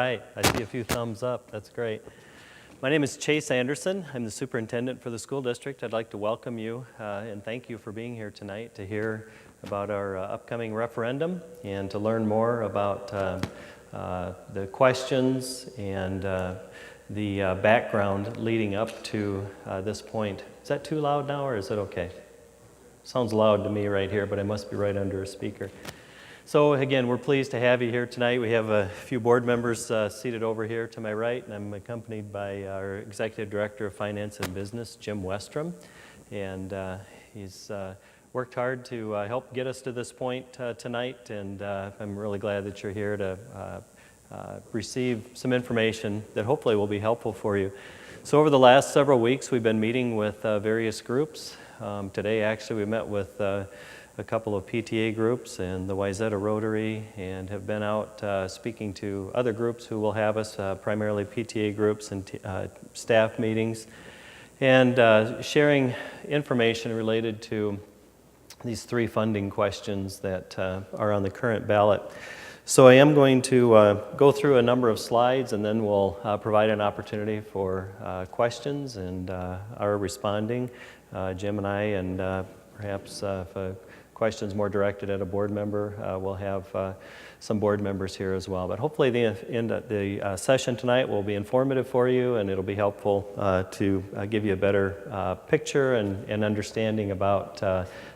Right, I see a few thumbs up. That's great. My name is Chase Anderson. I'm the superintendent for the school district. I'd like to welcome you and thank you for being here tonight to hear about our upcoming referendum and to learn more about the questions and the background leading up to this point. Is that too loud now, or is it okay? Sounds loud to me right here, but I must be right under a speaker. So again, we're pleased to have you here tonight. We have a few board members seated over here to my right, and I'm accompanied by our Executive Director of Finance and Business, Jim Westrom. And he's worked hard to help get us to this point tonight, and I'm really glad that you're here to receive some information that hopefully will be helpful for you. So over the last several weeks, we've been meeting with various groups. Today, actually, we met with a couple of PTA groups and the Wayzata Rotary, and have been out speaking to other groups who will have us, primarily PTA groups and staff meetings, and sharing information related to these three funding questions that are on the current ballot. So I am going to go through a number of slides, and then we'll provide an opportunity for questions and our responding, Jim and I, and perhaps if questions more directed at a board member, we'll have some board members here as well. But hopefully the session tonight will be informative for you, and it'll be helpful to give you a better picture and understanding about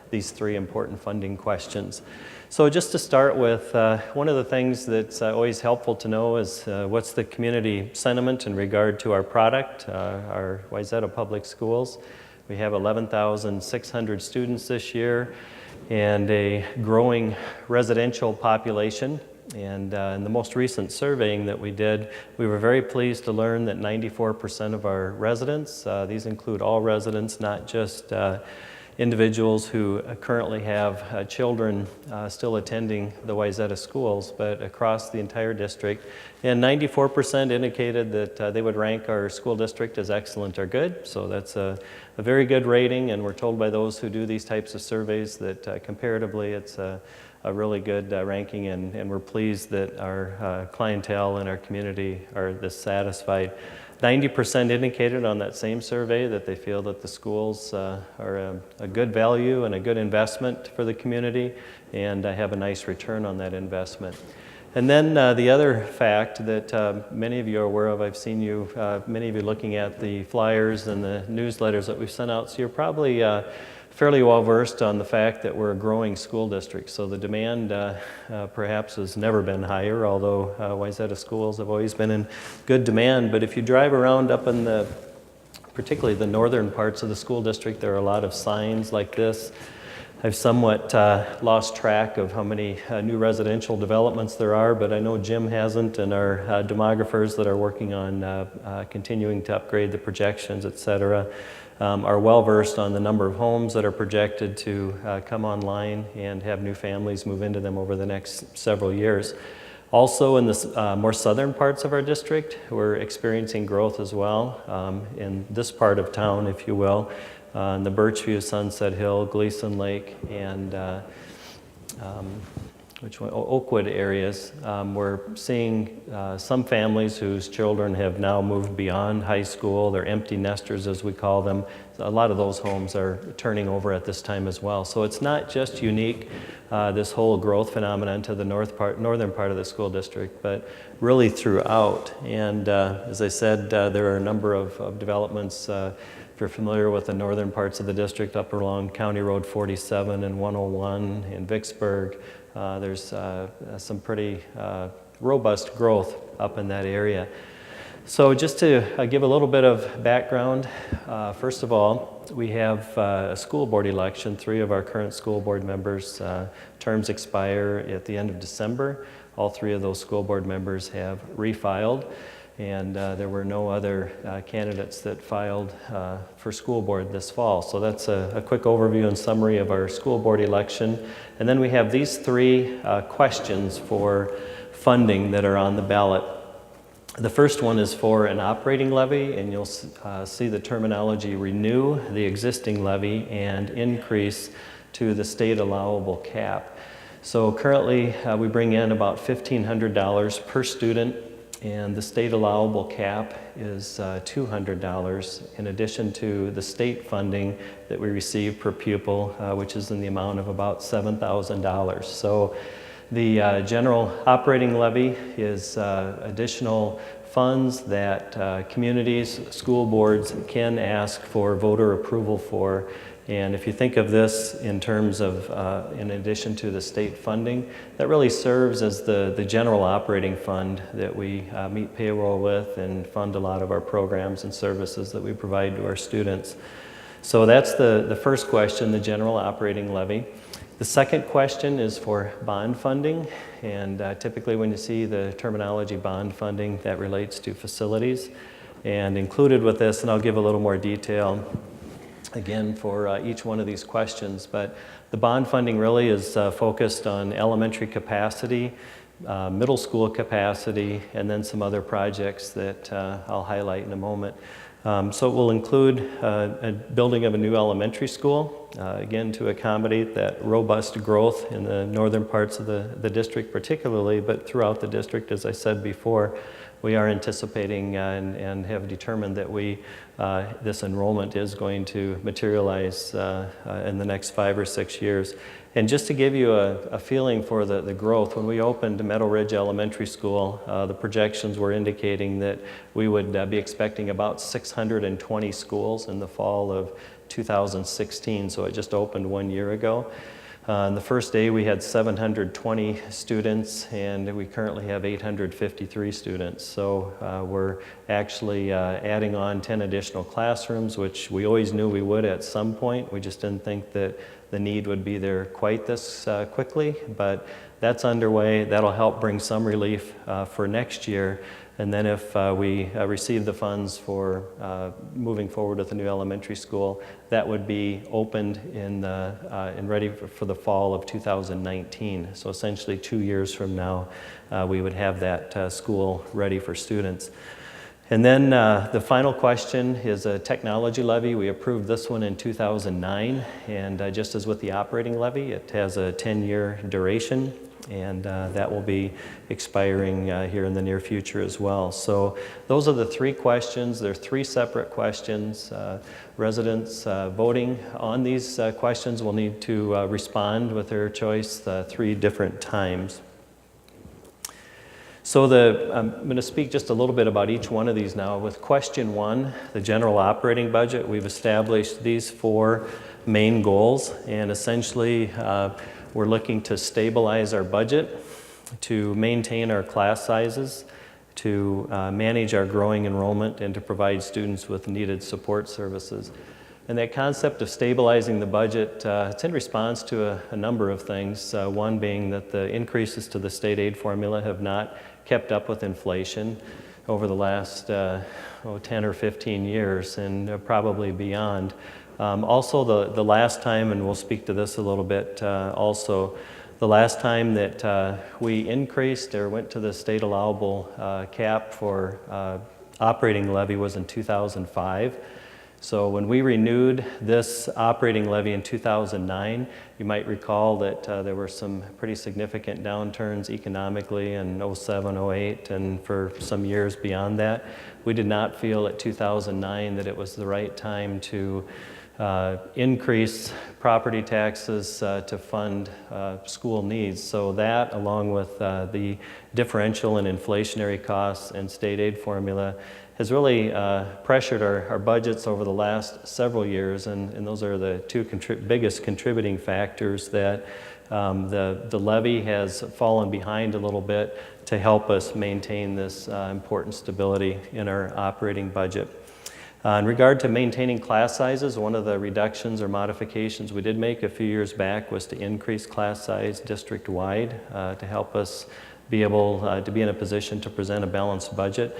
these three important funding questions. So just to start with, one of the things that's always helpful to know is what's the community sentiment in regard to our product, our Wayzata Public Schools. We have 11,600 students this year and a growing residential population. And in the most recent surveying that we did, we were very pleased to learn that 94% of our residents, these include all residents, not just individuals who currently have children still attending the Wayzata schools, but across the entire district. And 94% indicated that they would rank our school district as excellent or good. So that's a very good rating, and we're told by those who do these types of surveys that comparatively it's a really good ranking, and we're pleased that our clientele and our community are this satisfied. 90% indicated on that same survey that they feel that the schools are a good value and a good investment for the community, and have a nice return on that investment. And then the other fact that many of you are aware of, I've seen you, many of you looking at the flyers and the newsletters that we've sent out, so you're probably fairly well versed on the fact that we're a growing school district. So the demand perhaps has never been higher, although Wayzata schools have always been in good demand. But if you drive around up in particularly the northern parts of the school district, there are a lot of signs like this. I've somewhat lost track of how many new residential developments there are, but I know Jim hasn't, and our demographers that are working on continuing to upgrade the projections, et cetera, are well versed on the number of homes that are projected to come online and have new families move into them over the next several years. Also in the more southern parts of our district, we're experiencing growth as well in this part of town, if you will. In the Birchview, Sunset Hill, Gleason Lake, and Oakwood areas. We're seeing some families whose children have now moved beyond high school. They're empty nesters, as we call them. A lot of those homes are turning over at this time as well. So it's not just unique, this whole growth phenomenon to the northern part of the school district, but really throughout. And as I said, there are a number of developments. If you're familiar with the northern parts of the district, up along County Road 47 and 101 in Vicksburg, there's some pretty robust growth up in that area. So just to give a little bit of background, first of all, we have a school board election. 3 of our current school board members' terms expire at the end of December. All 3 of those school board members have refiled, and there were no other candidates that filed for school board this fall. So that's a quick overview and summary of our school board election. And then we have these 3 questions for funding that are on the ballot. The first one is for an operating levy, and you'll see the terminology renew the existing levy and increase to the state allowable cap. So currently we bring in about $1,500 per student and the state allowable cap is $200 in addition to the state funding that we receive per pupil, which is in the amount of about $7,000. So the general operating levy is additional funds that communities, school boards can ask for voter approval for. And if you think of this in terms of, in addition to the state funding, that really serves as the general operating fund that we meet payroll with and fund a lot of our programs and services that we provide to our students. So that's the first question, the general operating levy. The second question is for bond funding, and typically when you see the terminology bond funding, that relates to facilities. And included with this, and I'll give a little more detail again for each one of these questions, but the bond funding really is focused on elementary capacity, middle school capacity, and then some other projects that I'll highlight in a moment. So it will include a building of a new elementary school, again to accommodate that robust growth in the northern parts of the district particularly, but throughout the district, as I said before, we are anticipating and have determined that this enrollment is going to materialize in the next 5 or 6 years. And just to give you a feeling for the growth, when we opened Meadow Ridge Elementary School, the projections were indicating that we would be expecting about 620 schools in the fall of 2016, so it just opened 1 year ago. On the first day we had 720 students, and we currently have 853 students. So we're actually adding on 10 additional classrooms, which we always knew we would at some point. We just didn't think that the need would be there quite this quickly, but that's underway. That'll help bring some relief for next year. And then if we receive the funds for moving forward with the new elementary school, that would be opened and ready for the fall of 2019. So essentially 2 years from now, we would have that school ready for students. And then the final question is a technology levy. We approved this one in 2009, and just as with the operating levy, it has a 10-year duration, and that will be expiring here in the near future as well. So those are the 3 questions. They're 3 separate questions. Residents voting on these questions will need to respond with their choice 3 different times. So I'm going to speak just a little bit about each one of these now. With question 1, the general operating budget, we've established these 4 main goals, and essentially we're looking to stabilize our budget, to maintain our class sizes, to manage our growing enrollment, and to provide students with needed support services. And that concept of stabilizing the budget, it's in response to a number of things. One being that the increases to the state aid formula have not kept up with inflation over the last 10 or 15 years, and probably beyond. Also, the last time, and we'll speak to this a little bit also, the last time that we increased or went to the state allowable cap for operating levy was in 2005. So when we renewed this operating levy in 2009, you might recall that there were some pretty significant downturns economically in 07, 08, and for some years beyond that. We did not feel at 2009 that it was the right time to increase property taxes to fund school needs. So that, along with the differential in inflationary costs and state aid formula, has really pressured our budgets over the last several years, and those are the 2 biggest contributing factors that the levy has fallen behind a little bit to help us maintain this important stability in our operating budget. In regard to maintaining class sizes, one of the reductions or modifications we did make a few years back was to increase class size district-wide to help us be able to be in a position to present a balanced budget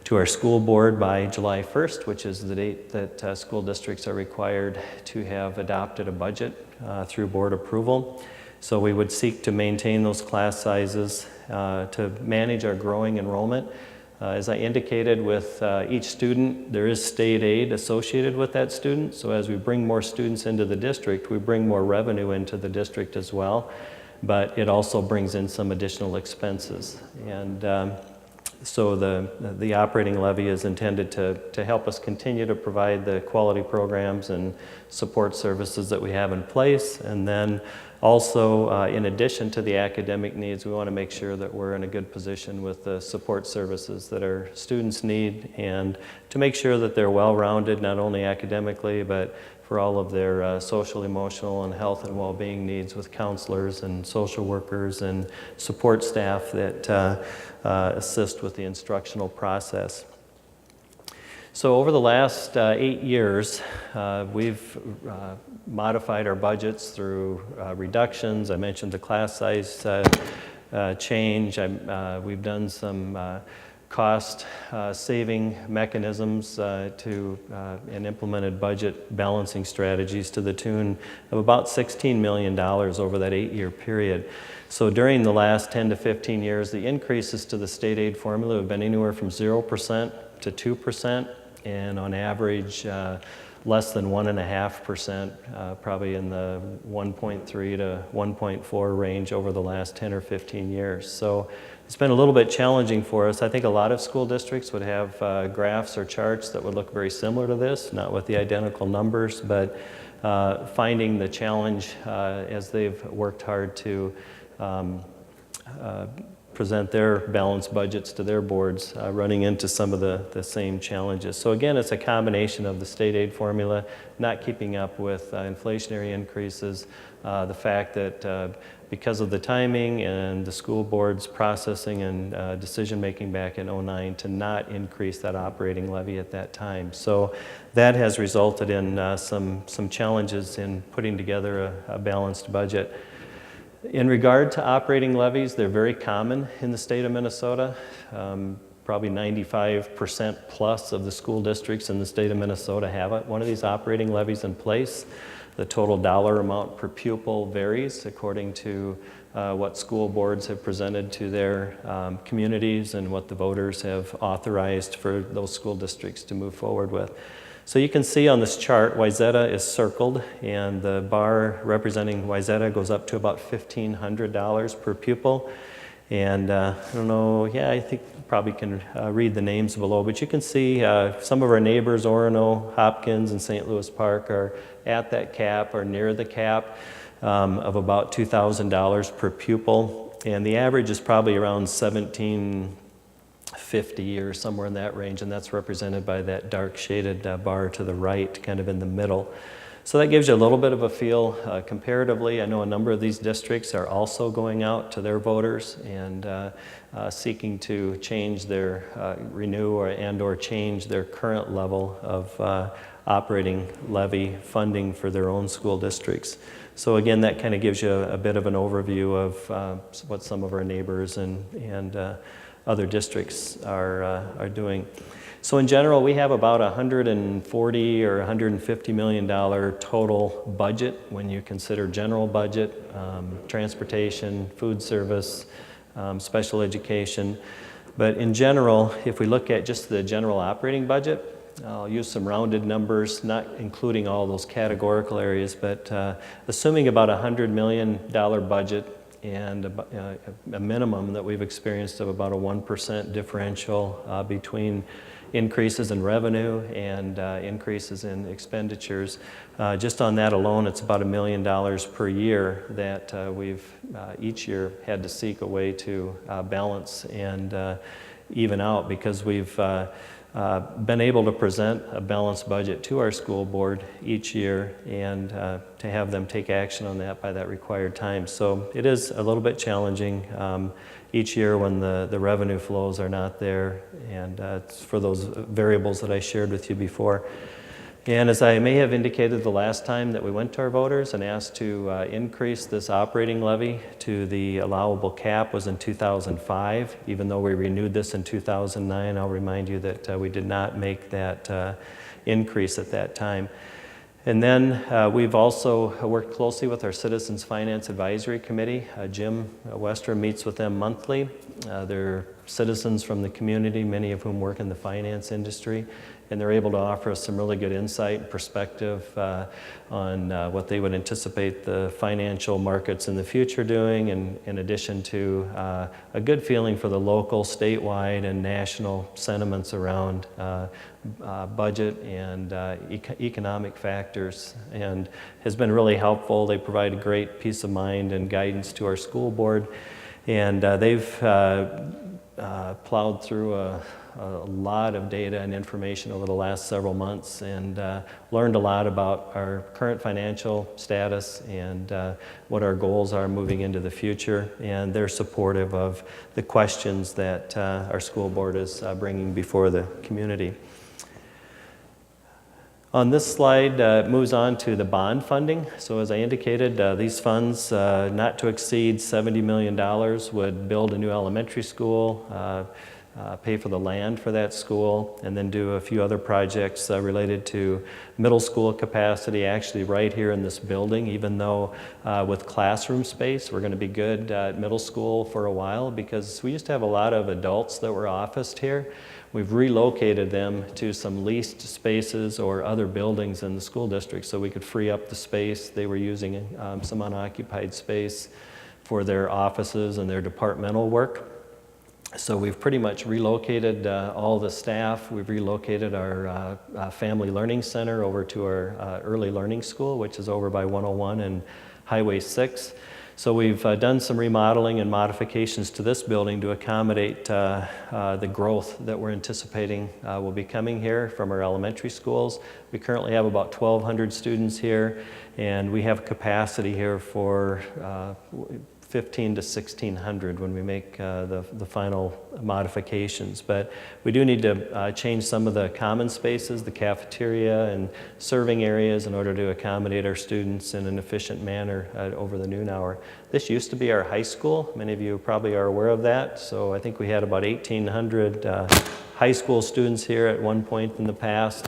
to our school board by July 1st, which is the date that school districts are required to have adopted a budget through board approval. So we would seek to maintain those class sizes to manage our growing enrollment. As I indicated, with each student, there is state aid associated with that student. So as we bring more students into the district, we bring more revenue into the district as well. But it also brings in some additional expenses. And So the operating levy is intended to help us continue to provide the quality programs and support services that we have in place. And then also, in addition to the academic needs, we want to make sure that we're in a good position with the support services that our students need, and to make sure that they're well-rounded, not only academically, but for all of their social, emotional, and health and well-being needs, with counselors and social workers and support staff that assist with the instructional process. So over the last 8 years, we've modified our budgets through reductions. I mentioned the class size change. We've done some cost saving mechanisms and implemented budget balancing strategies to the tune of about $16 million over that 8-year period. So during the last 10 to 15 years, the increases to the state aid formula have been anywhere from 0% to 2%, and on average, less than 1.5%, probably in the 1.3 to 1.4 range over the last 10 or 15 years. So it's been a little bit challenging for us. I think a lot of school districts would have graphs or charts that would look very similar to this, not with the identical numbers, but finding the challenge as they've worked hard to present their balanced budgets to their boards, running into some of the same challenges. So again, it's a combination of the state aid formula, not keeping up with inflationary increases, the fact that because of the timing and the school board's processing and decision-making back in '09 to not increase that operating levy at that time. So that has resulted in some challenges in putting together a balanced budget. In regard to operating levies, they're very common in the state of Minnesota. Probably 95% plus of the school districts in the state of Minnesota have one of these operating levies in place. The total dollar amount per pupil varies according to what school boards have presented to their communities and what the voters have authorized for those school districts to move forward with. So you can see on this chart, Wayzata is circled, and the bar representing Wayzata goes up to about $1,500 per pupil. And I don't know, yeah, I think you probably can read the names below, but you can see some of our neighbors, Orono, Hopkins, and St. Louis Park, are at that cap or near the cap of about $2,000 per pupil. And the average is probably around $1,750 or somewhere in that range, and that's represented by that dark shaded bar to the right, kind of in the middle. So that gives you a little bit of a feel comparatively. I know a number of these districts are also going out to their voters and seeking to change their, renew or change their current level of operating levy funding for their own school districts. So again, that kind of gives you a bit of an overview of what some of our neighbors and other districts are doing. So in general, we have about $140 or $150 million total budget when you consider general budget, transportation, food service, special education. But in general, if we look at just the general operating budget, I'll use some rounded numbers, not including all those categorical areas, but assuming about a $100 million budget and a minimum that we've experienced of about a 1% differential between increases in revenue and increases in expenditures. Just on that alone, it's about $1 million per year that we've each year had to seek a way to balance and even out, because we've been able to present a balanced budget to our school board each year and to have them take action on that by that required time. So it is a little bit challenging each year when the revenue flows are not there, and it's for those variables that I shared with you before. And as I may have indicated the last time that we went to our voters and asked to increase this operating levy to the allowable cap was in 2005. Even though we renewed this in 2009, I'll remind you that we did not make that increase at that time. And then we've also worked closely with our Citizens Finance Advisory Committee. Jim Westrom meets with them monthly. They're citizens from the community, many of whom work in the finance industry, and they're able to offer us some really good insight and perspective on what they would anticipate the financial markets in the future doing, and in addition to a good feeling for the local, statewide, and national sentiments around budget and economic factors, and has been really helpful. They provide a great peace of mind and guidance to our school board, and they've plowed through a lot of data and information over the last several months, and learned a lot about our current financial status and what our goals are moving into the future, and they're supportive of the questions that our school board is bringing before the community. On this slide, it moves on to the bond funding. So as I indicated, these funds, not to exceed $70 million, would build a new elementary school, pay for the land for that school, and then do a few other projects related to middle school capacity, actually right here in this building, even though with classroom space, we're going to be good at middle school for a while, because we used to have a lot of adults that were officed here. We've relocated them to some leased spaces or other buildings in the school district so we could free up the space. They were using some unoccupied space for their offices and their departmental work. So we've pretty much relocated all the staff. We've relocated our Family Learning Center over to our Early Learning School, which is over by 101 and Highway 6. So we've done some remodeling and modifications to this building to accommodate the growth that we're anticipating will be coming here from our elementary schools. We currently have about 1,200 students here, and we have capacity here for 1,500 to 1,600 when we make the final modifications. But we do need to change some of the common spaces, the cafeteria and serving areas, in order to accommodate our students in an efficient manner over the noon hour. This used to be our high school. Many of you probably are aware of that. So I think we had about 1,800 high school students here at one point in the past.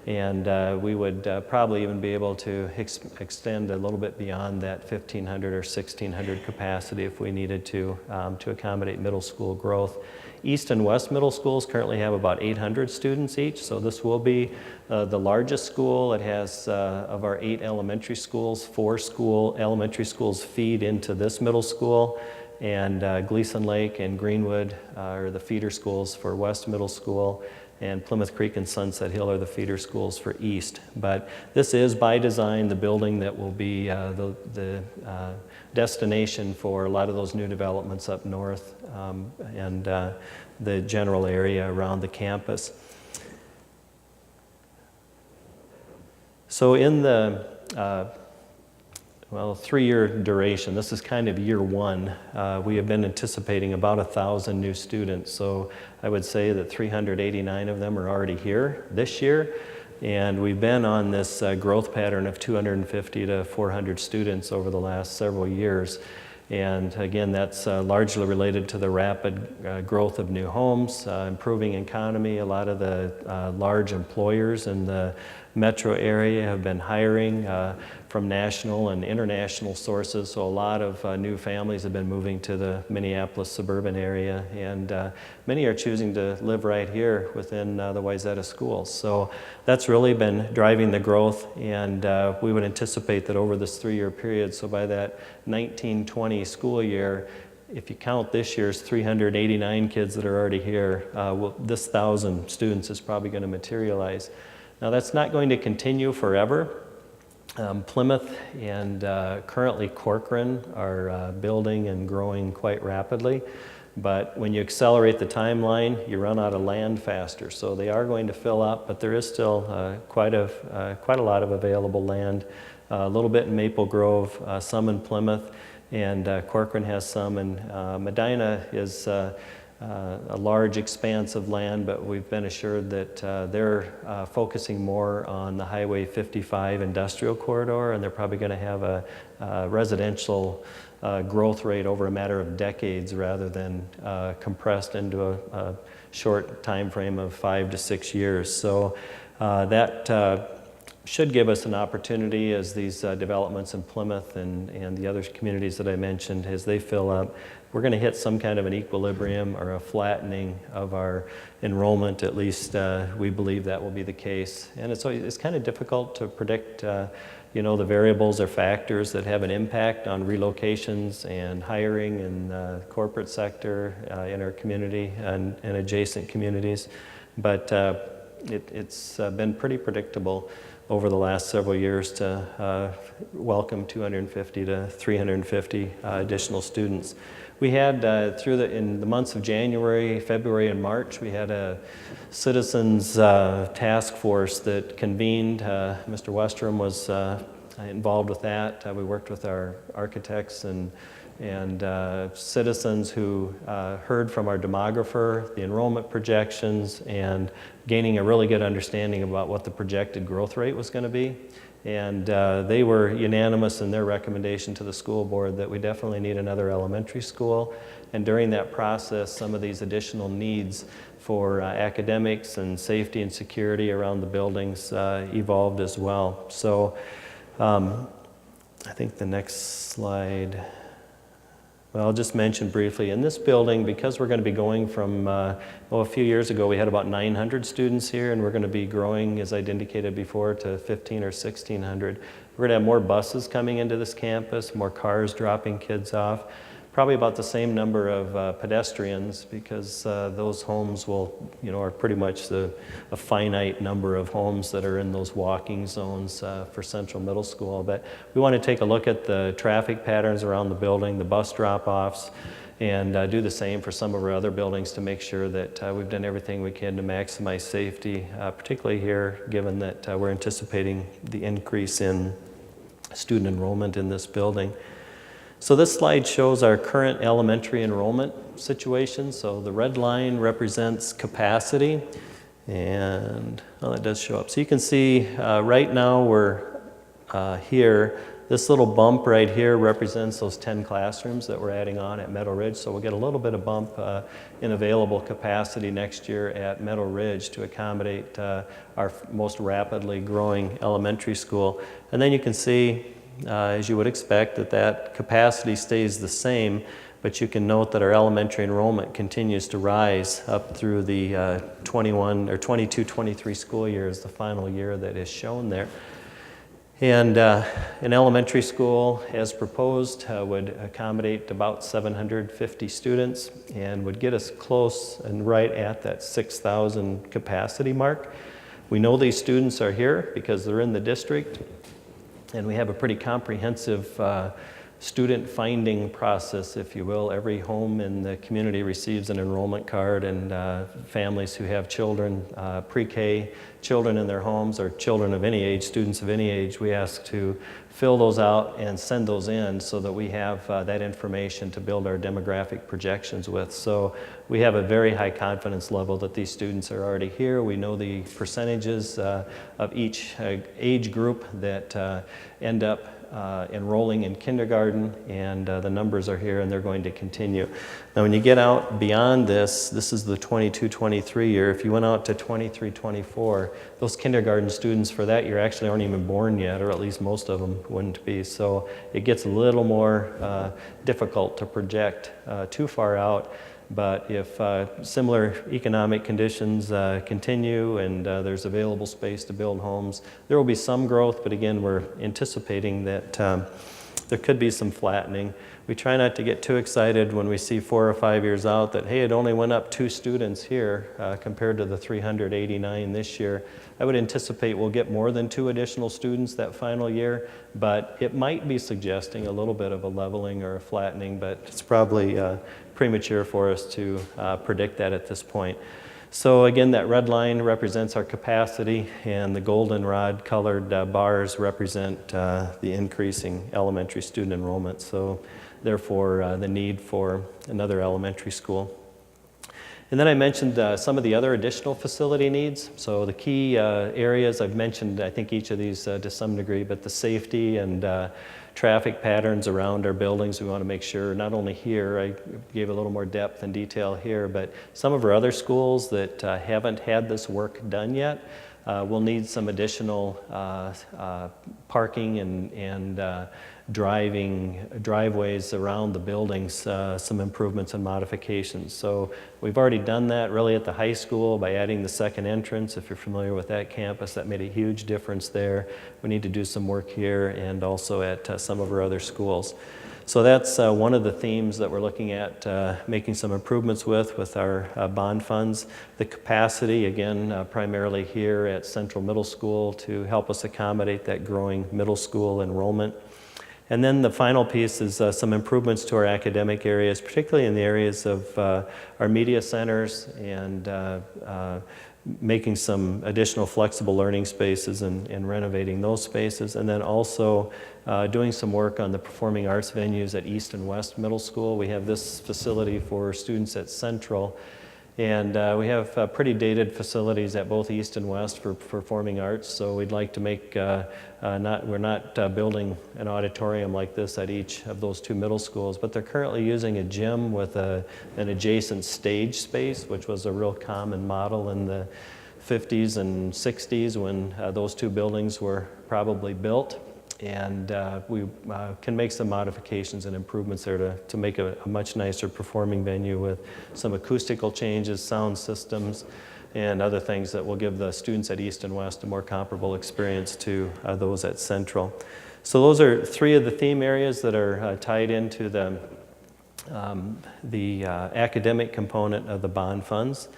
And we would probably even be able to extend a little bit beyond that 1,500 or 1,600 capacity if we needed to accommodate middle school growth. East and West middle schools currently have about 800 students each, so this will be the largest school. It has, of our 8 elementary schools, 4 elementary schools feed into this middle school, and Gleason Lake and Greenwood are the feeder schools for West Middle School, and Plymouth Creek and Sunset Hill are the feeder schools for East. But this is, by design, the building that will be the destination for a lot of those new developments up north and the general area around the campus. So in the 3-year duration, this is kind of year one, we have been anticipating about 1,000 new students. So I would say that 389 of them are already here this year. And we've been on this growth pattern of 250 to 400 students over the last several years. And again, that's largely related to the rapid growth of new homes, improving economy. A lot of the large employers in the metro area have been hiring from national and international sources, so a lot of new families have been moving to the Minneapolis suburban area, and many are choosing to live right here within the Wayzata schools. So that's really been driving the growth, and we would anticipate that over this 3-year period, so by that 1920 school year, if you count this year's 389 kids that are already here, this 1,000 students is probably going to materialize. Now that's not going to continue forever. Plymouth and currently Corcoran are building and growing quite rapidly, but when you accelerate the timeline, you run out of land faster. So they are going to fill up, but there is still quite a lot of available land. A little bit in Maple Grove, some in Plymouth, and Corcoran has some, and Medina is a large expanse of land, but we've been assured that they're focusing more on the Highway 55 industrial corridor, and they're probably going to have a residential growth rate over a matter of decades rather than compressed into a short time frame of 5 to 6 years. So that should give us an opportunity as these developments in Plymouth and the other communities that I mentioned, as they fill up, we're going to hit some kind of an equilibrium or a flattening of our enrollment. At least we believe that will be the case. And it's kind of difficult to predict the variables or factors that have an impact on relocations and hiring in the corporate sector in our community and adjacent communities. But it's been pretty predictable over the last several years to welcome 250 to 350 additional students. We had, in the months of January, February, and March, we had a citizens task force that convened. Mr. Westrom was involved with that. We worked with our architects and citizens who heard from our demographer, the enrollment projections, and gaining a really good understanding about what the projected growth rate was going to be. And they were unanimous in their recommendation to the school board that we definitely need another elementary school. And during that process, some of these additional needs for academics and safety and security around the buildings evolved as well. So I think the next slide. Well, I'll just mention briefly, in this building, because we're going to be going from, a few years ago we had about 900 students here, and we're going to be growing, as I'd indicated before, to 1,500 or 1,600. We're going to have more buses coming into this campus, more cars dropping kids off, probably about the same number of pedestrians, because those homes are pretty much a finite number of homes that are in those walking zones for Central Middle School. But we want to take a look at the traffic patterns around the building, the bus drop-offs, and do the same for some of our other buildings to make sure that we've done everything we can to maximize safety, particularly here, given that we're anticipating the increase in student enrollment in this building. So this slide shows our current elementary enrollment situation. So the red line represents capacity, and it does show up. So you can see right now we're here. This little bump right here represents those 10 classrooms that we're adding on at Meadow Ridge. So we'll get a little bit of bump in available capacity next year at Meadow Ridge to accommodate our most rapidly growing elementary school. And then you can see, as you would expect, that capacity stays the same, but you can note that our elementary enrollment continues to rise up through the 22-23 school year is the final year that is shown there. And an elementary school, as proposed, would accommodate about 750 students and would get us close and right at that 6,000 capacity mark. We know these students are here because they're in the district, and we have a pretty comprehensive student finding process, if you will. Every home in the community receives an enrollment card, and families who have children, pre-K children in their homes, or children of any age, students of any age, we ask to fill those out and send those in so that we have that information to build our demographic projections with. So we have a very high confidence level that these students are already here. We know the percentages of each age group that end up enrolling in kindergarten, and the numbers are here and they're going to continue. Now when you get out beyond this is the 22-23 year. If you went out to 23-24, those kindergarten students for that year actually aren't even born yet, or at least most of them wouldn't be. So it gets a little more difficult to project too far out. But if similar economic conditions continue and there's available space to build homes, there will be some growth, but again, we're anticipating that there could be some flattening. We try not to get too excited when we see 4 or 5 years out that, hey, it only went up 2 students here compared to the 389 this year. I would anticipate we'll get more than 2 additional students that final year, but it might be suggesting a little bit of a leveling or a flattening, but it's probably premature for us to predict that at this point. So again, that red line represents our capacity, and the goldenrod colored bars represent the increasing elementary student enrollment. So therefore, the need for another elementary school. And then I mentioned some of the other additional facility needs. So the key areas, I've mentioned, I think each of these to some degree, but the safety and traffic patterns around our buildings, we want to make sure, not only here, I gave a little more depth and detail here, but some of our other schools that haven't had this work done yet, we'll need some additional parking and driveways around the buildings, some improvements and modifications. So we've already done that really at the high school by adding the second entrance. If you're familiar with that campus, that made a huge difference there. We need to do some work here and also at some of our other schools. So that's one of the themes that we're looking at making some improvements with our bond funds. The capacity, again, primarily here at Central Middle School to help us accommodate that growing middle school enrollment. And then the final piece is some improvements to our academic areas, particularly in the areas of our media centers and making some additional flexible learning spaces and renovating those spaces. And then also doing some work on the performing arts venues at East and West Middle School. We have this facility for students at Central. And we have pretty dated facilities at both East and West for performing arts, so we'd like to make, we're not building an auditorium like this at each of those two middle schools, but they're currently using a gym with an adjacent stage space, which was a real common model in the 50s and 60s when those two buildings were probably built. And we can make some modifications and improvements there to make a much nicer performing venue with some acoustical changes, sound systems, and other things that will give the students at East and West a more comparable experience to those at Central. So those are three of the theme areas that are tied into the academic component of the bond funds.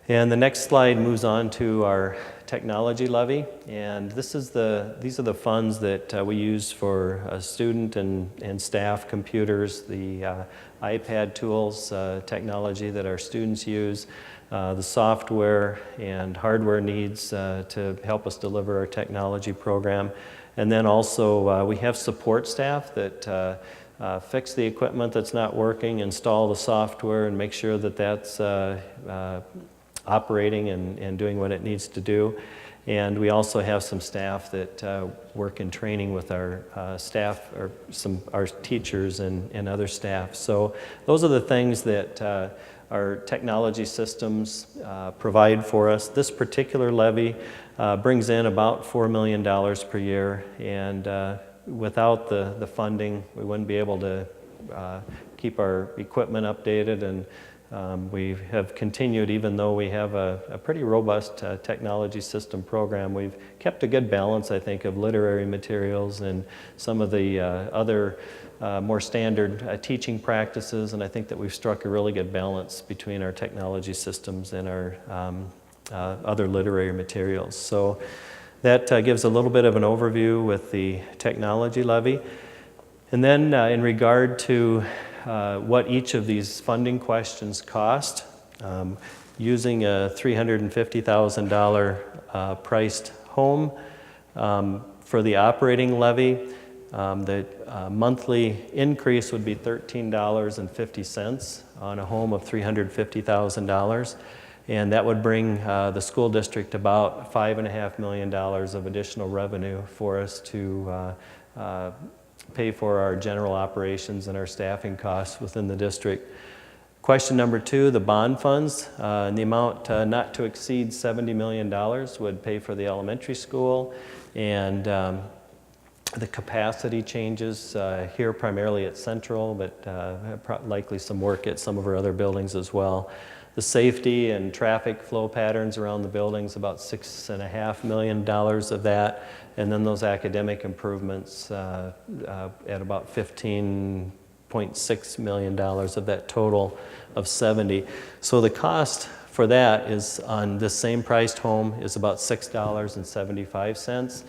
And the next slide moves on to our technology levy, and these are the funds that we use for student and staff computers, the iPad tools technology that our students use, the software and hardware needs to help us deliver our technology program. And then also we have support staff that fix the equipment that's not working, install the software, and make sure that that's operating and doing what it needs to do. And we also have some staff that work in training with our staff, or our teachers and other staff. So those are the things that our technology systems provide for us. This particular levy brings in about $4 million per year, and without the funding, we wouldn't be able to keep our equipment updated, and we have continued, even though we have a pretty robust technology system program, we've kept a good balance, I think, of literary materials and some of the other more standard teaching practices, and I think that we've struck a really good balance between our technology systems and our other literary materials. So that gives a little bit of an overview with the technology levy. And then in regard to what each of these funding questions cost, using a $350,000 priced home for the operating levy, the monthly increase would be $13.50 on a home of $350,000, and that would bring the school district about $5.5 million of additional revenue for us to pay for our general operations and our staffing costs within the district. Question number two, the bond funds. The amount not to exceed $70 million would pay for the elementary school, and the capacity changes here primarily at Central, but likely some work at some of our other buildings as well. The safety and traffic flow patterns around the buildings, about $6.5 million of that. And then those academic improvements at about $15.6 million of that total of 70. So the cost for that is, on this same priced home, is about $6.75.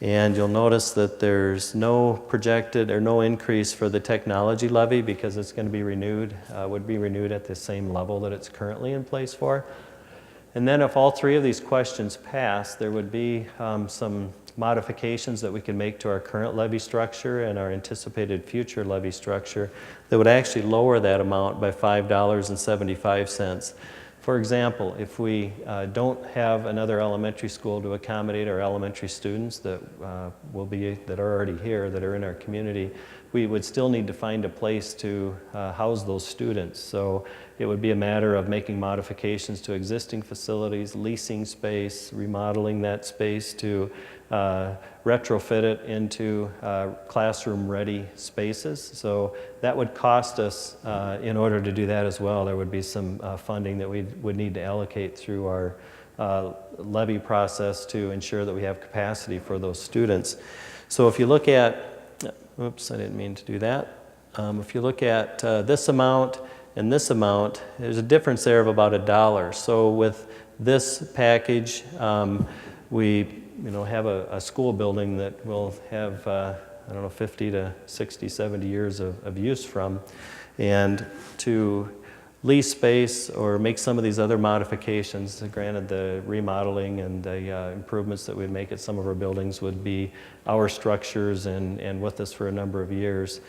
And you'll notice that there's no projected or no increase for the technology levy because it's going to be renewed, would be renewed at the same level that it's currently in place for. And then if all three of these questions pass, there would be some modifications that we can make to our current levy structure and our anticipated future levy structure that would actually lower that amount by $5.75. For example, if we don't have another elementary school to accommodate our elementary students that are already here, that are in our community, we would still need to find a place to house those students. So it would be a matter of making modifications to existing facilities, leasing space, remodeling that space to retrofit it into classroom-ready spaces. So that would cost us, in order to do that as well, there would be some funding that we would need to allocate through our levy process to ensure that we have capacity for those students. So if you look at, oops, I didn't mean to do that. If you look at this amount and this amount, there's a difference there of about $1. So with this package, we have a school building that will have, I don't know, 50 to 60, 70 years of use from. And to lease space or make some of these other modifications, granted the remodeling and the improvements that we'd make at some of our buildings would be our structures and with us for a number of years.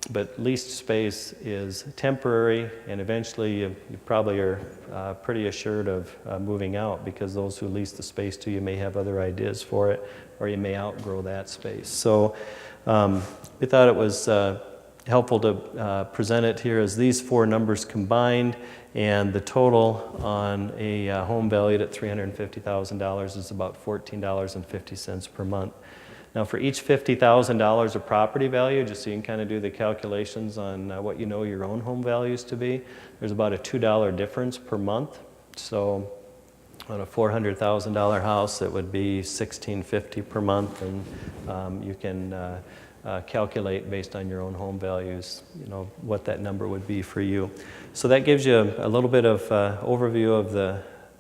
But leased space is temporary, and eventually you probably are pretty assured of moving out, because those who lease the space to you may have other ideas for it, or you may outgrow that space. So we thought it was helpful to present it here as these four numbers combined, and the total on a home valued at $350,000 is about $14.50 per month. Now for each $50,000 of property value, just so you can kind of do the calculations on what you know your own home values to be, there's about a $2 difference per month. So on a $400,000 house, it would be $1,650 per month, and you can calculate based on your own home values, what that number would be for you. So that gives you a little bit of overview of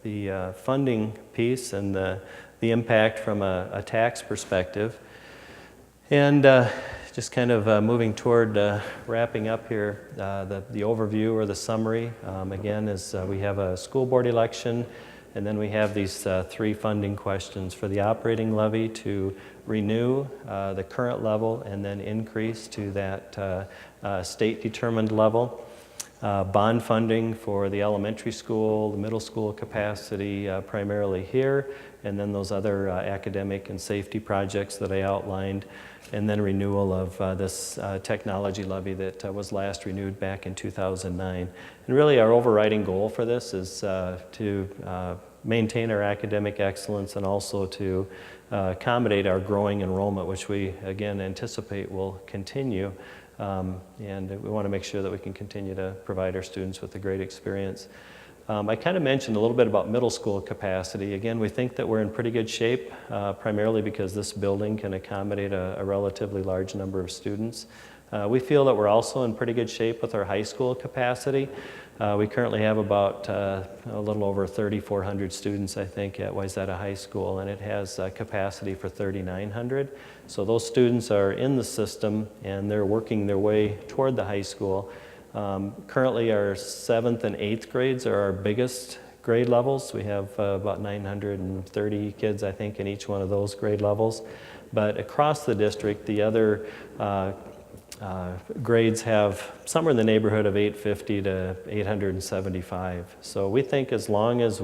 the funding piece and the impact from a tax perspective. And just kind of moving toward wrapping up here, the overview or the summary, again, is we have a school board election, and then we have these three funding questions for the operating levy to renew the current level and then increase to that state-determined level. Bond funding for the elementary school, the middle school capacity primarily here, and then those other academic and safety projects that I outlined, and then renewal of this technology levy that was last renewed back in 2009. And really our overriding goal for this is to maintain our academic excellence and also to accommodate our growing enrollment, which we again anticipate will continue. And we want to make sure that we can continue to provide our students with a great experience. I kind of mentioned a little bit about middle school capacity. Again, we think that we're in pretty good shape, primarily because this building can accommodate a relatively large number of students. We feel that we're also in pretty good shape with our high school capacity. We currently have about a little over 3,400 students, I think, at Wayzata High School, and it has capacity for 3,900. So those students are in the system, and they're working their way toward the high school. Currently, our 7th and 8th grades are our biggest grade levels. We have about 930 kids, I think, in each one of those grade levels. But across the district, the other grades have somewhere in the neighborhood of 850 to 875. So we think as long as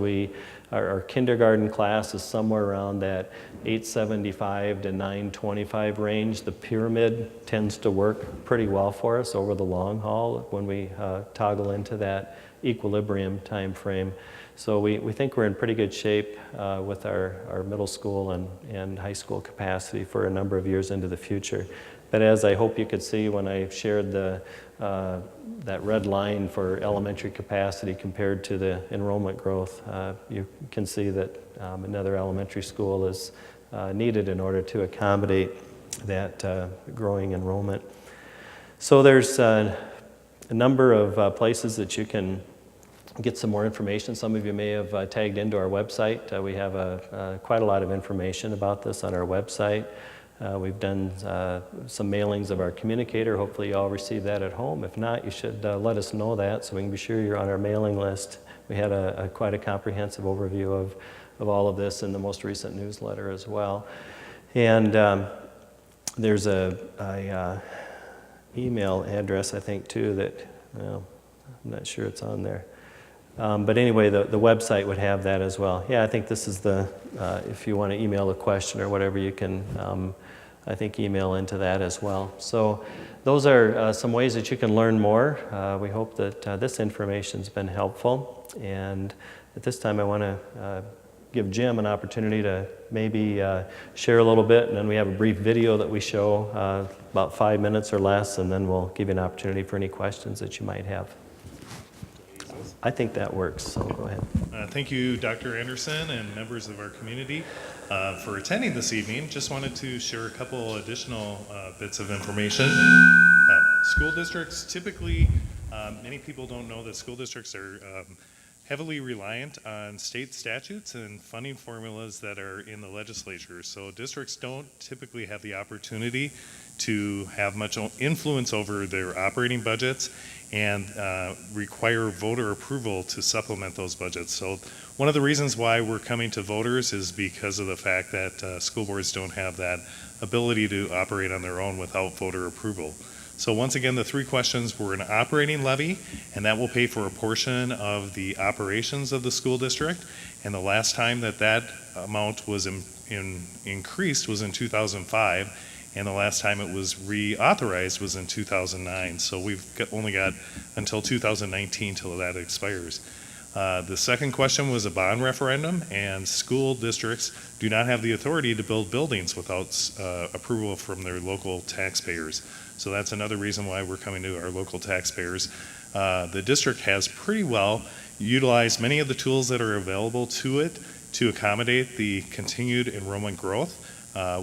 our kindergarten class is somewhere around that 875 to 925 range, the pyramid tends to work pretty well for us over the long haul when we toggle into that equilibrium time frame. So we think we're in pretty good shape with our middle school and high school capacity for a number of years into the future. But as I hope you could see when I shared that red line for elementary capacity compared to the enrollment growth, you can see that another elementary school is needed in order to accommodate that growing enrollment. So there's a number of places that you can get some more information. Some of you may have tagged into our website. We have quite a lot of information about this on our website. We've done some mailings of our communicator. Hopefully you all received that at home. If not, you should let us know that so we can be sure you're on our mailing list. We had quite a comprehensive overview of all of this in the most recent newsletter as well. And there's a email address, I think, too, that, well, I'm not sure it's on there. But anyway, the website would have that as well. Yeah, I think this is if you want to email a question or whatever, you can I think, email into that as well. So those are some ways that you can learn more. We hope that this information's been helpful. And at this time, I want to give Jim an opportunity to maybe share a little bit, and then we have a brief video that we show, about 5 minutes or less, and then we'll give you an opportunity for any questions that you might have. I think that works, so go ahead. Thank you, Dr. Anderson and members of our community for attending this evening. Just wanted to share a couple additional bits of information. School districts typically, many people don't know that school districts are heavily reliant on state statutes and funding formulas that are in the legislature. So districts don't typically have the opportunity to have much influence over their operating budgets and require voter approval to supplement those budgets. So one of the reasons why we're coming to voters is because of the fact that school boards don't have that ability to operate on their own without voter approval. So once again, the three questions were an operating levy, and that will pay for a portion of the operations of the school district. And the last time that that amount was increased was in 2005, and the last time it was reauthorized was in 2009. So we've only got until 2019 till that expires. The second question was a bond referendum, and school districts do not have the authority to build buildings without approval from their local taxpayers. So that's another reason why we're coming to our local taxpayers. The district has pretty well utilized many of the tools that are available to it to accommodate the continued enrollment growth.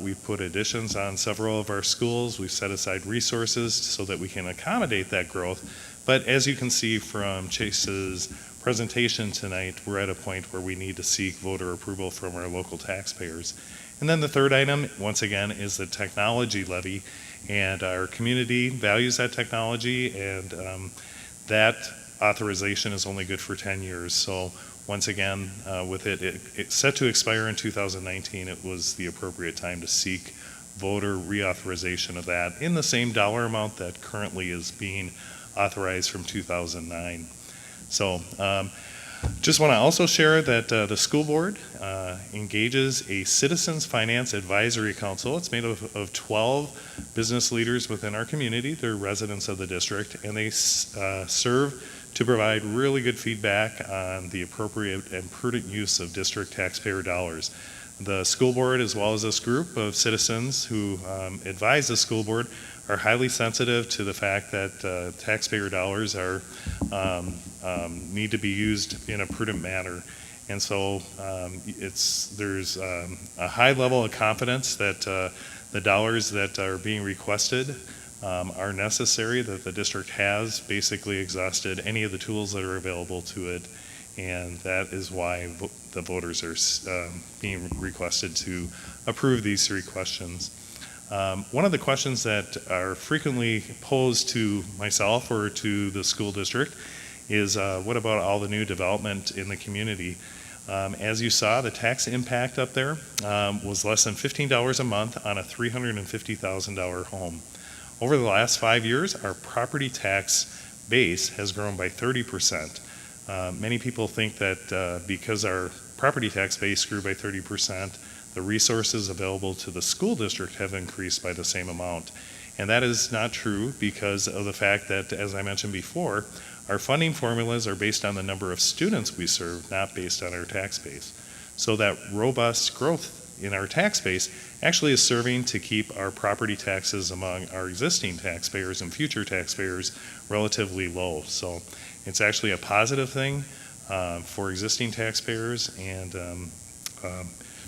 We've put additions on several of our schools. We've set aside resources so that we can accommodate that growth. But as you can see from Chase's presentation tonight, we're at a point where we need to seek voter approval from our local taxpayers. And then the third item, once again, is the technology levy. And our community values that technology, and that authorization is only good for 10 years. So once again, with it set to expire in 2019, it was the appropriate time to seek voter reauthorization of that in the same dollar amount that currently is being authorized from 2009. So just want to also share that the school board engages a Citizens Finance Advisory Council. It's made of 12 business leaders within our community. They're residents of the district, and they serve to provide really good feedback on the appropriate and prudent use of district taxpayer dollars. The school board, as well as this group of citizens who advise the school board, are highly sensitive to the fact that taxpayer dollars are need to be used in a prudent manner. And so there's a high level of confidence that the dollars that are being requested are necessary, that the district has basically exhausted any of the tools that are available to it, and that is why the voters are being requested to approve these three questions. One of the questions that are frequently posed to myself or to the school district is what about all the new development in the community? As you saw, the tax impact up there was less than $15 a month on a $350,000 home. Over the last 5 years, our property tax base has grown by 30%. Many people think that because our property tax base grew by 30%, the resources available to the school district have increased by the same amount. And that is not true because of the fact that, as I mentioned before, our funding formulas are based on the number of students we serve, not based on our tax base. So that robust growth in our tax base actually is serving to keep our property taxes among our existing taxpayers and future taxpayers relatively low. So it's actually a positive thing for existing taxpayers, and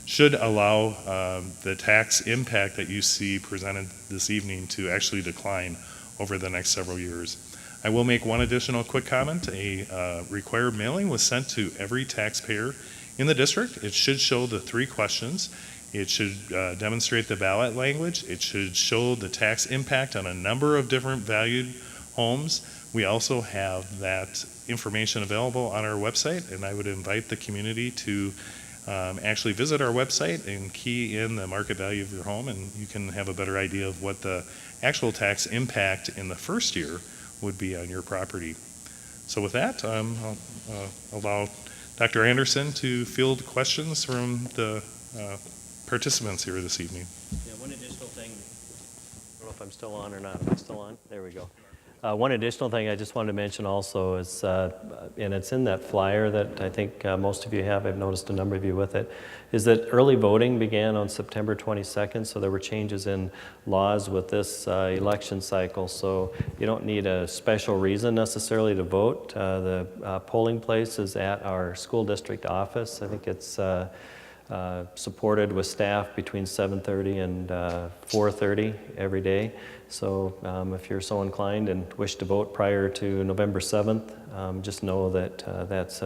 should allow the tax impact that you see presented this evening to actually decline over the next several years. I will make one additional quick comment. A required mailing was sent to every taxpayer in the district. It should show the three questions. It should demonstrate the ballot language. It should show the tax impact on a number of different valued homes. We also have that information available on our website, and I would invite the community to actually visit our website and key in the market value of your home, and you can have a better idea of what the actual tax impact in the first year would be on your property. So with that, I'll allow Dr. Anderson to field questions from the participants here this evening. Yeah, one additional thing, I don't know if I'm still on or not. Am I still on? There we go. One additional thing I just wanted to mention also is, and it's in that flyer that I think most of you have, I've noticed a number of you with it, is that early voting began on September 22nd, so there were changes in laws with this election cycle, so you don't need a special reason necessarily to vote. The polling place is at our school district office. I think it's supported with staff between 7:30 and 4:30 every day. So if you're so inclined and wish to vote prior to November 7th, just know that that's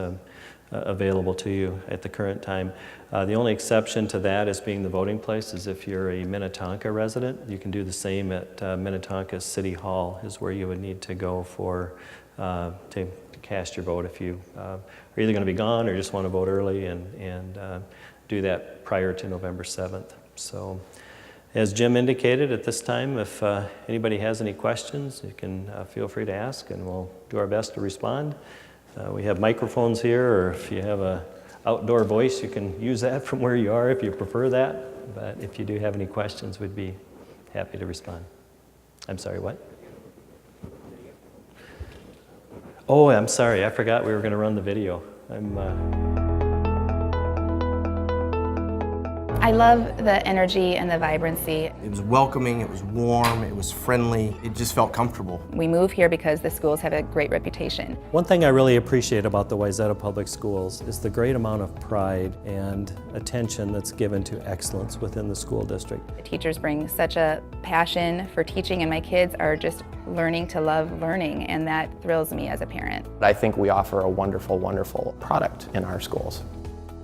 available to you at the current time. The only exception to that as being the voting place is if you're a Minnetonka resident. You can do the same at Minnetonka City Hall is where you would need to go for to cast your vote if you are either going to be gone or just want to vote early and do that prior to November 7th. So as Jim indicated, at this time, if anybody has any questions, you can feel free to ask and we'll do our best to respond. We have microphones here, or if you have an outdoor voice, you can use that from where you are if you prefer that. But if you do have any questions, we'd be happy to respond. I'm sorry, what? Oh, I'm sorry, I forgot we were going to run the video. I love the energy and the vibrancy. It was welcoming, it was warm, it was friendly, it just felt comfortable. We move here because the schools have a great reputation. One thing I really appreciate about the Wayzata Public Schools is the great amount of pride and attention that's given to excellence within the school district. The teachers bring such a passion for teaching, and my kids are just learning to love learning, and that thrills me as a parent. I think we offer a wonderful, wonderful product in our schools.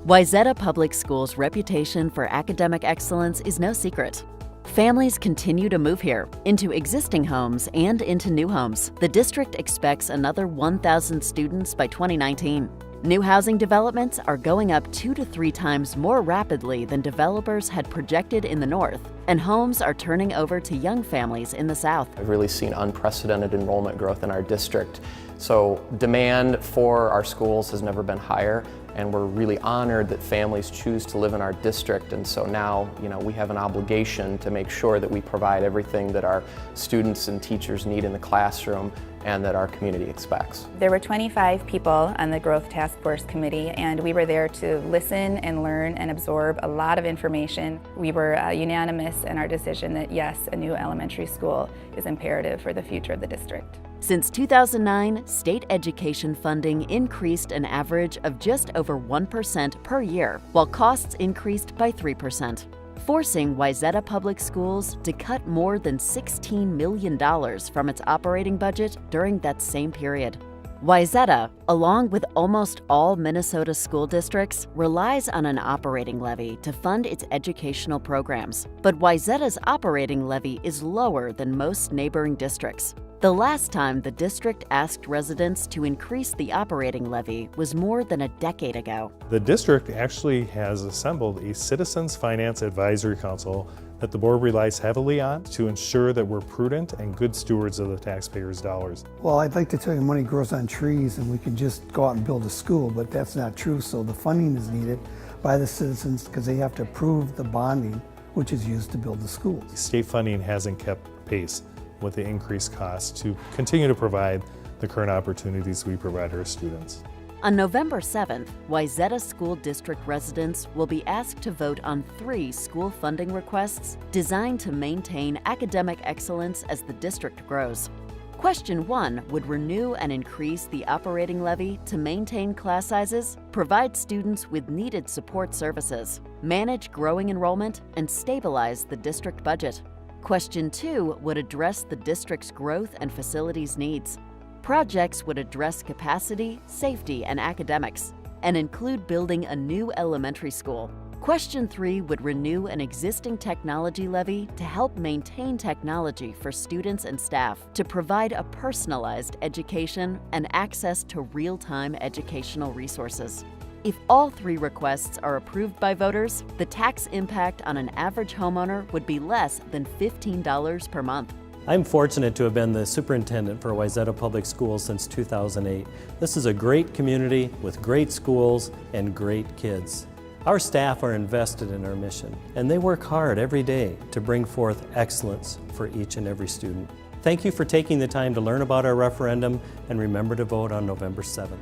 Wayzata Public Schools' reputation for academic excellence is no secret. Families continue to move here, into existing homes and into new homes. The district expects another 1,000 students by 2019. New housing developments are going up 2 to 3 times more rapidly than developers had projected in the north, and homes are turning over to young families in the south. I've really seen unprecedented enrollment growth in our district. So demand for our schools has never been higher, and we're really honored that families choose to live in our district. And so now, we have an obligation to make sure that we provide everything that our students and teachers need in the classroom and that our community expects. There were 25 people on the Growth Task Force Committee, and we were there to listen and learn and absorb a lot of information. We were unanimous in our decision that yes, a new elementary school is imperative for the future of the district. Since 2009, state education funding increased an average of just over 1% per year, while costs increased by 3%, forcing Wayzata Public Schools to cut more than $16 million from its operating budget during that same period. Wayzata, along with almost all Minnesota school districts, relies on an operating levy to fund its educational programs. But Wayzata's operating levy is lower than most neighboring districts. The last time the district asked residents to increase the operating levy was more than a decade ago. The district actually has assembled a Citizens Finance Advisory Council that the board relies heavily on to ensure that we're prudent and good stewards of the taxpayers' dollars. Well, I'd like to tell you money grows on trees and we can just go out and build a school, but that's not true. So the funding is needed by the citizens because they have to approve the bonding, which is used to build the schools. State funding hasn't kept pace with the increased costs to continue to provide the current opportunities we provide our students. On November 7th, Wayzata School District residents will be asked to vote on 3 school funding requests designed to maintain academic excellence as the district grows. Question 1 would renew and increase the operating levy to maintain class sizes, provide students with needed support services, manage growing enrollment, and stabilize the district budget. Question 2 would address the district's growth and facilities needs. Projects would address capacity, safety, and academics, and include building a new elementary school. Question 3 would renew an existing technology levy to help maintain technology for students and staff to provide a personalized education and access to real-time educational resources. If all 3 requests are approved by voters, the tax impact on an average homeowner would be less than $15 per month. I'm fortunate to have been the superintendent for Wayzata Public Schools since 2008. This is a great community with great schools and great kids. Our staff are invested in our mission, and they work hard every day to bring forth excellence for each and every student. Thank you for taking the time to learn about our referendum, and remember to vote on November 7th.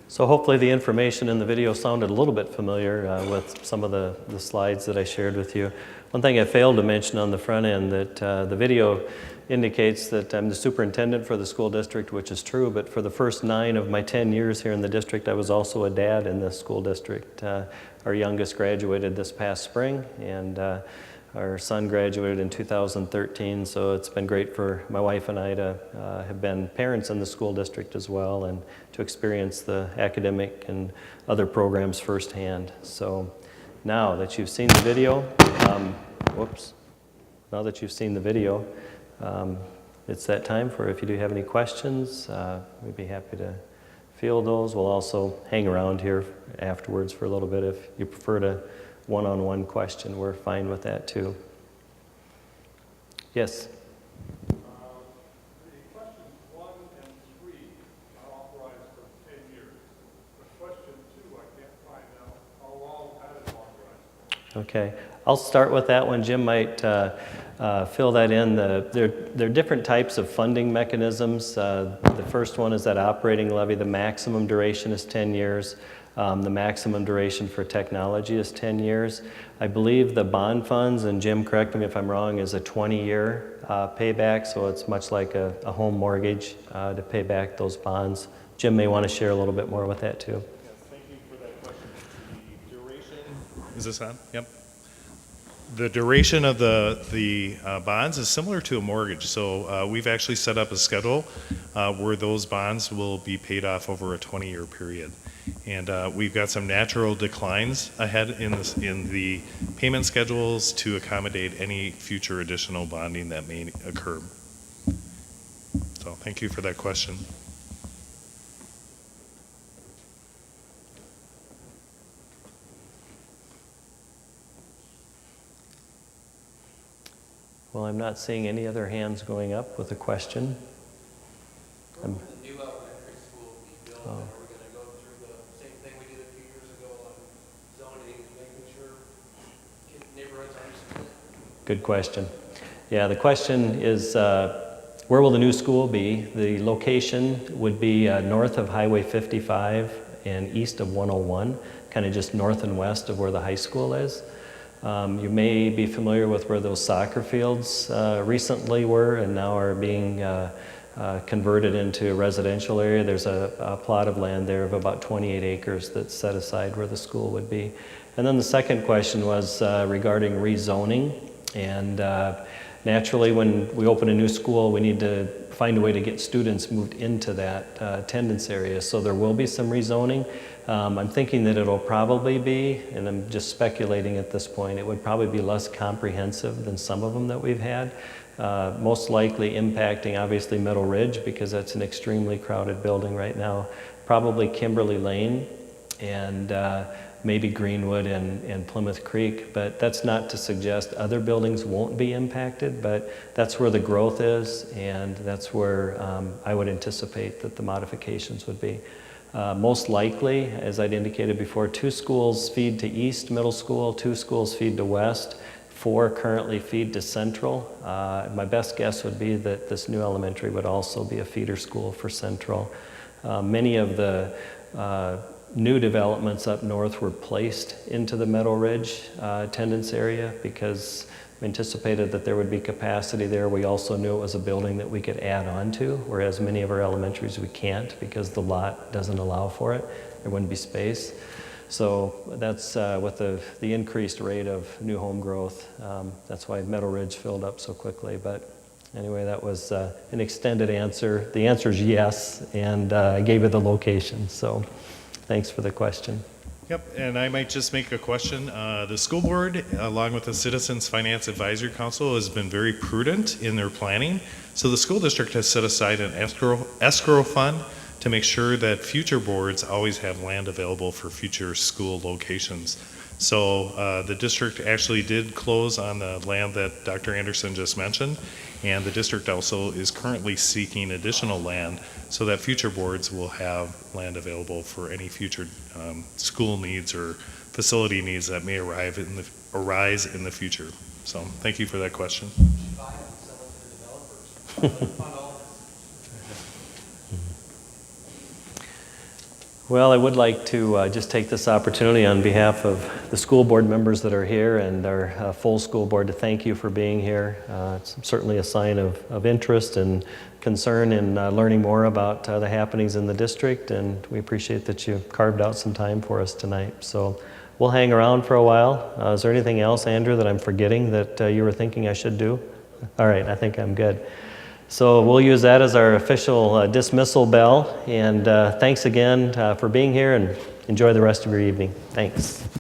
So hopefully the information in the video sounded a little bit familiar with some of the slides that I shared with you. One thing I failed to mention on the front end, that the video indicates that I'm the superintendent for the school district, which is true, but for the first 9 of my 10 years here in the district, I was also a dad in this school district. Our youngest graduated this past spring, and our son graduated in 2013, so it's been great for my wife and I to have been parents in the school district as well, and to experience the academic and other programs firsthand. So now that you've seen the video, it's that time for, if you do have any questions, we'd be happy to field those. We'll also hang around here afterwards for a little bit. If you prefer to one-on-one question, we're fine with that too. Yes? The questions 1 and 3 are authorized for 10 years. But question 2, I can't find out how long that is authorized for. Okay, I'll start with that one. Jim might fill that in. There are different types of funding mechanisms. The first one is that operating levy. The maximum duration is 10 years. The maximum duration for technology is 10 years. I believe the bond funds, and Jim, correct me if I'm wrong, is a 20-year payback, so it's much like a home mortgage to pay back those bonds. Jim may want to share a little bit more with that too. Yes, thank you for that question. The duration, is this on? Yep. The duration of the bonds is similar to a mortgage. So we've actually set up a schedule where those bonds will be paid off over a 20-year period. And we've got some natural declines ahead in the payment schedules to accommodate any future additional bonding that may occur. So thank you for that question. Well, I'm not seeing any other hands going up with a question. The new elementary school we built, and we're going to go through the same thing we did a few years ago on zoning, making sure neighborhoods understand. Good question. Yeah, the question is, where will the new school be? The location would be north of Highway 55 and east of 101, kind of just north and west of where the high school is. You may be familiar with where those soccer fields recently were and now are being converted into a residential area. There's a plot of land there of about 28 acres that's set aside where the school would be. And then the second question was regarding rezoning. And naturally, when we open a new school, we need to find a way to get students moved into that attendance area. So there will be some rezoning. I'm thinking that it'll probably be, and I'm just speculating at this point, it would probably be less comprehensive than some of them that we've had. Most likely impacting, obviously, Middle Ridge, because that's an extremely crowded building right now. Probably Kimberly Lane and maybe Greenwood and Plymouth Creek, but that's not to suggest other buildings won't be impacted, but that's where the growth is, and that's where I would anticipate that the modifications would be. Most likely, as I'd indicated before, 2 schools feed to East Middle School, 2 schools feed to West, 4 currently feed to Central. My best guess would be that this new elementary would also be a feeder school for Central. Many of the new developments up north were placed into the Meadow Ridge attendance area because we anticipated that there would be capacity there. We also knew it was a building that we could add on to, whereas many of our elementaries we can't because the lot doesn't allow for it. There wouldn't be space. So that's with the increased rate of new home growth. That's why Meadow Ridge filled up so quickly. But anyway, that was an extended answer. The answer is yes, and I gave you the location. So thanks for the question. Yep, and I might just make a question. The school board, along with the Citizens Finance Advisory Council, has been very prudent in their planning. So the school district has set aside an escrow fund to make sure that future boards always have land available for future school locations. So the district actually did close on the land that Dr. Anderson just mentioned, and the district also is currently seeking additional land so that future boards will have land available for any future school needs or facility needs that may arise in the future. So thank you for that question. Buy it and sell it to the developers. Fund all this. Well, I would like to just take this opportunity on behalf of the school board members that are here and our full school board to thank you for being here. It's certainly a sign of interest and concern in learning more about the happenings in the district, and we appreciate that you carved out some time for us tonight. So we'll hang around for a while. Is there anything else, Andrew, that I'm forgetting that you were thinking I should do? All right, I think I'm good. So we'll use that as our official dismissal bell. And thanks again for being here, and enjoy the rest of your evening. Thanks.